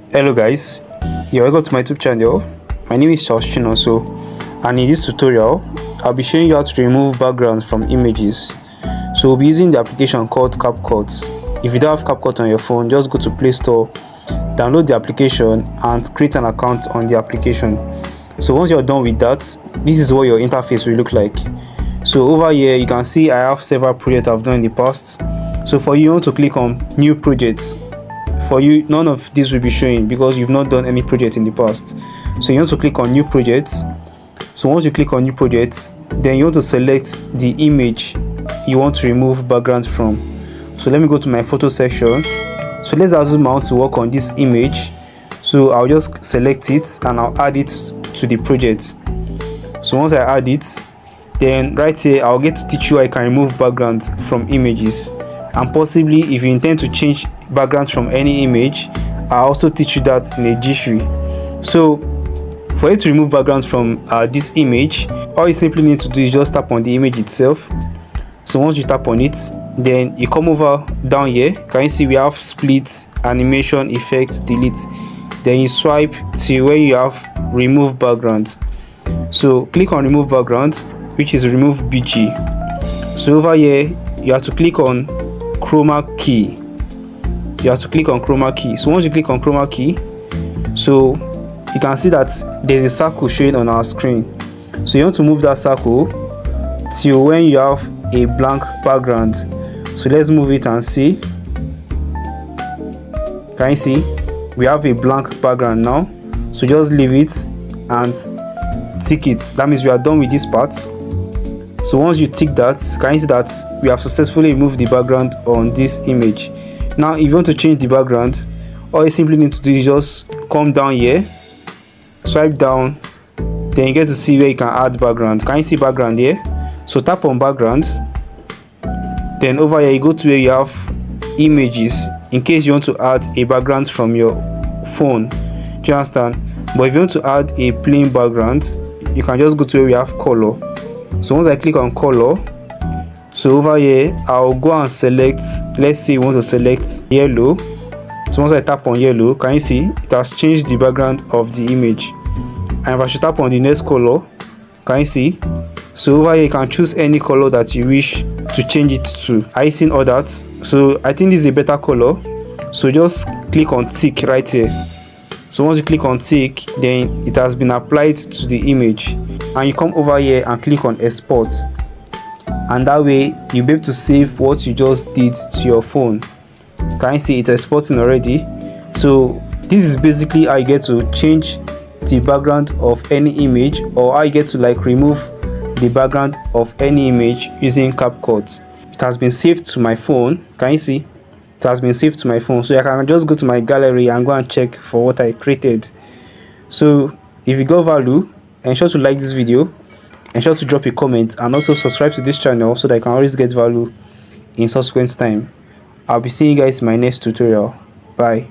Hello guys, you're welcome to my YouTube channel. My name is Charles Chinoso, and in this tutorial I'll be showing you how to remove backgrounds from images. So we'll be using the application called Capcut. If you don't have Capcut on your phone, just go to Play Store, download the application and create an account on the application. So once you're done with that, this is what your interface will look like. So over here you can see I have several projects I've done in the past. So for you want to click on new projects. For you, none of this will be showing because you've not done any project in the past. So you want to click on new project. So once you click on new project, then you want to select the image you want to remove background from. So let me go to my photo section. So let's assume I want to work on this image. So I'll just select it and I'll add it to the project. So once I add it, then right here I'll get to teach you how I can remove background from images. And possibly if you intend to change backgrounds from any image, I'll also teach you that in a jiffy. So for you to remove backgrounds from this image, all you simply need to do is just tap on the image itself. So once you tap on it, then you come over down here. Can you see we have split, animation, effect, delete. Then you swipe to where you have remove background. So click on remove background, which is remove BG. So over here you have to click on chroma key. You have to click on chroma key. So once you click on chroma key, so you can see that there's a circle showing on our screen. So you want to move that circle till when you have a blank background. So let's move it and see. Can you see we have a blank background now? So just leave it and tick it. That means we are done with this part. So once you tick that, can you see that we have successfully removed the background on this image. Now if you want to change the background, all you simply need to do is just come down here, swipe down, then you get to see where you can add background. Can you see background here? So tap on background, then over here you go to where you have images in case you want to add a background from your phone. Do you understand? But if you want to add a plain background, you can just go to where we have color. So once I click on color, so over here I'll go and select, let's say you want to select yellow. So once I tap on yellow, can you see it has changed the background of the image? And if I should tap on the next color, can you see? So over here you can choose any color that you wish to change it to. Are you seeing all that? So I think this is a better color, so just click on tick right here. So once you click on tick, then it has been applied to the image, and you come over here and click on export, and that way you'll be able to save what you just did to your phone. Can you see it's exporting already? So this is basically how you get to change the background of any image, or how you get to like remove the background of any image using Capcut. It has been saved to my phone. Can you see? It has been saved to my phone, so I can just go to my gallery and go and check for what I created. So if you got value, ensure to like this video, ensure to drop a comment, and also subscribe to this channel so that I can always get value in subsequent time. I'll be seeing you guys in my next tutorial. Bye.